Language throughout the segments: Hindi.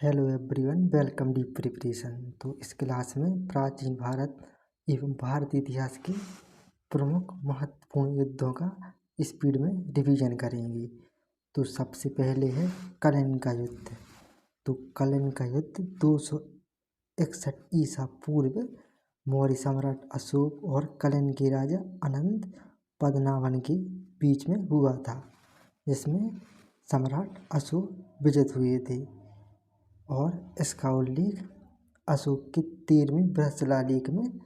Hello everyone, welcome deep preparation. तो इस क्लास में प्राचीन भारत एवं भारतीय इतिहास के प्रमुख महत्वपूर्ण युद्धों का स्पीड में रिवीजन करेंगे। तो सबसे पहले है कलिंग का युद्ध। तो कलिंग का युद्ध 261 ईसा पूर्व मौर्य सम्राट अशोक और कलिंग के राजा अनंत पद्मनाभन के बीच में हुआ था, जिसमें सम्राट अशोक विजित हुए थे। और इसका उल्लेख अशोक के 13वीं बृहस्पतिलेख में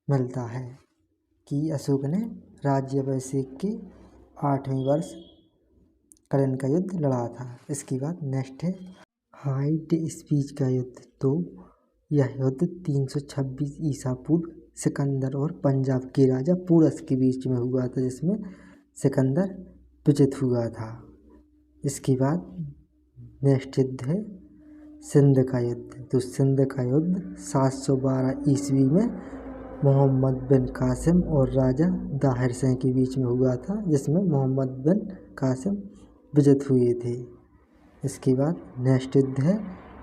मिलता है कि अशोक ने राज्याभिषेक के 8वें वर्ष कलिंग का युद्ध लड़ा था। इसके बाद नेक्स्ट है हाइड स्पीच का युद्ध। तो यह युद्ध 326 ईसा पूर्व सिकंदर और पंजाब के राजा पोरस के बीच में हुआ था, जिसमें सिकंदर विजित हुआ था। इसके बाद नेक्स्ट युद्ध है सिंध का युद्ध। तो सिंध का युद्ध 712 ईस्वी में मोहम्मद बिन कासिम और राजा दाहिर सिंह के बीच में हुआ था, जिसमें मोहम्मद बिन कासिम विजित हुए थे। इसके बाद नेक्स्ट युद्ध है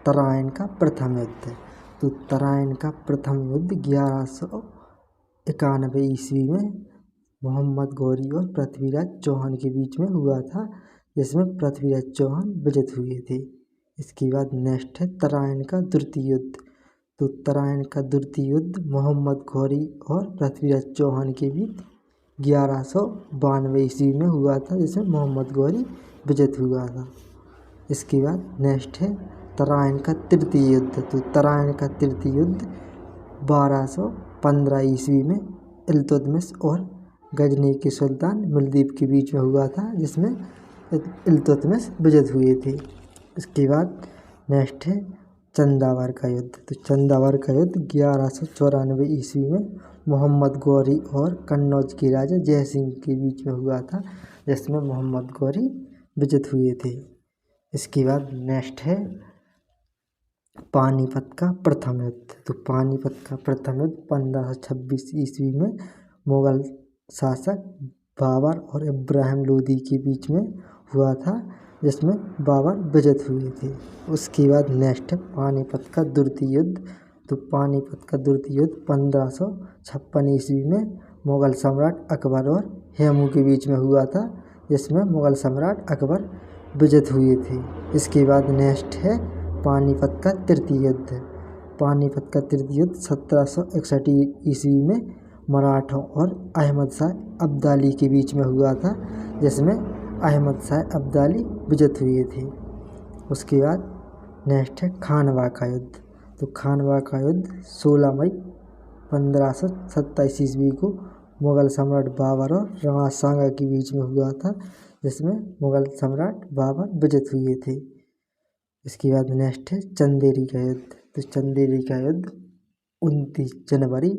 तराइन का प्रथम युद्ध। तो तराइन का प्रथम युद्ध 1191 ईस्वी में मोहम्मद गौरी और पृथ्वीराज चौहान के बीच में हुआ था, जिसमें पृथ्वीराज चौहान विजित हुए थे। इसके बाद नेक्स्ट है तराइन का द्वितीय युद्ध। तो तराइन का द्वितीय युद्ध मोहम्मद गौरी और पृथ्वीराज चौहान के बीच 1192 ईस्वी में हुआ था, जिसमें मोहम्मद गौरी विजित हुआ था। इसके बाद नेक्स्ट है तराइन का तृतीय युद्ध। तो तराइन का तृतीय युद्ध 1215 ईस्वी में इल्तुतमिश और गजनी के सुल्तान मुल्दीब के बीच में हुआ था, जिसमें इल्तुतमिश विजित हुए थे। इसके बाद नेक्स्ट है चंदावर का युद्ध। तो चंदावर का युद्ध 1194 ईस्वी में मोहम्मद गौरी और कन्नौज के राजा जय सिंह के बीच में हुआ था, जिसमें मोहम्मद गौरी विजित हुए थे। इसके बाद नेक्स्ट है पानीपत का प्रथम युद्ध। तो पानीपत का प्रथम युद्ध 1526 ईस्वी में मुगल शासक बाबर और इब्राहिम लोदी के बीच में हुआ था, जिसमें बाबर विजित हुए थे। उसके बाद नेक्स्ट है पानीपत का द्वितीय युद्ध। तो पानीपत का द्वितीय युद्ध 1556 ईस्वी में मुगल सम्राट अकबर और हुमायूं के बीच में हुआ था, जिसमें मुगल सम्राट अकबर विजित हुए थे। इसके बाद नेक्स्ट है पानीपत का तृतीय युद्ध। पानीपत का तृतीय युद्ध 1761 ईस्वी में मराठों और अहमद शाह अब्दाली के बीच में हुआ था, जिसमें अहमद शाह अब्दाली विजित हुए थे। उसके बाद नेक्स्ट है खानवा का युद्ध। तो खानवा का युद्ध 16 मई 1527 ईस्वी को मुगल सम्राट बाबर और रवां सांगा के बीच में हुआ था, जिसमें मुगल सम्राट बाबर विजित हुए थे। इसके बाद नेक्स्ट है चंदेरी का युद्ध। तो चंदेरी का युद्ध 29 जनवरी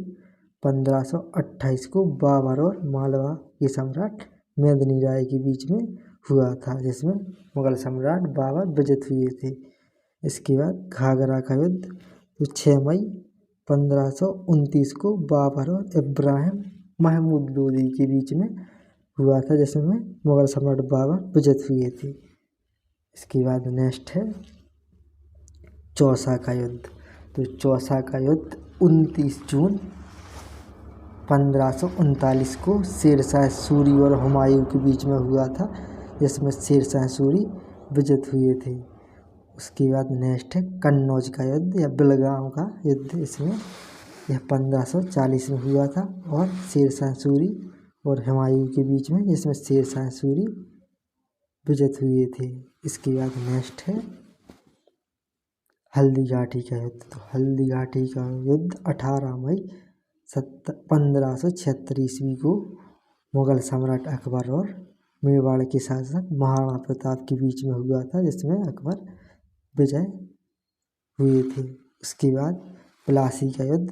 1528 को बाबर और मालवा के सम्राट मेदिनी राय के बीच में हुआ था, जिसमें मुगल सम्राट बाबर विजित हुए थे। इसके बाद घाघरा का युद्ध तो 6 मई 1529 को बाबर और इब्राहिम महमूद लोदी के बीच में हुआ था, जिसमें मुगल सम्राट बाबर विजित हुए थे। इसके बाद नेक्स्ट है चौसा का युद्ध। तो चौसा का युद्ध 29 जून 1539 को शेरशाह सूरी और हुमायूं के बीच में हुआ था, जिसमें शेरशाह सूरी विजित हुए थे। उसके बाद नेक्स्ट है कन्नौज का युद्ध या बेलगाम का युद्ध। इसमें यह 1540 में हुआ था और शेरशाह सूरी और हुमायूं के बीच में, जिसमें शेरशाह सूरी विजित हुए थे। इसके बाद नेक्स्ट है हल्दी घाटी का युद्ध। तो हल्दी घाटी का युद्ध 18 मई 1576 ईस्वी को मुगल सम्राट अकबर और मेवाड़ के शासक महाराणा प्रताप के बीच में हुआ था, जिसमें अकबर विजय हुए थे। उसके बाद प्लासी का युद्ध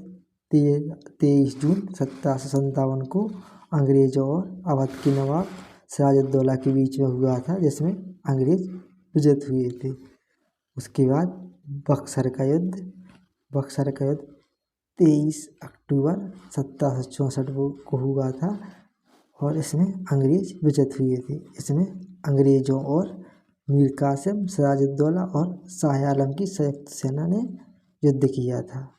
23 जून 1757 को अंग्रेजों और अवध के नवाब सिराजुद्दौला के बीच में हुआ था, जिसमें अंग्रेज विजित हुए थे। उसके बाद बक्सर का युद्ध 23 अक्टूबर 1764 को हुआ था और इसमें अंग्रेज विजित हुए थे। इसमें अंग्रेजों और मीर कासिम, सिराजुद्दौला और शाह आलम की संयुक्त सेना ने युद्ध किया था।